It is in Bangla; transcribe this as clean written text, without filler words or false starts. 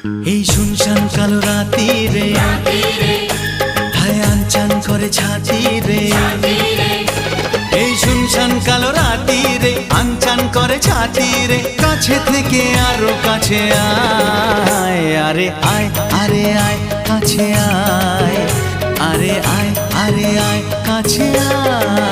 এই শুনশান কালো রাতি রে হায় আনচান করে ছাতি রে। এই শুনশান কালো রাতি রে আনচান করে ছাতি রে। কাছে থেকে আরো কাছে আয়, আরে আয় আরে আয় কাছে আয়, আরে আয় আরে আয় কাছে আয়।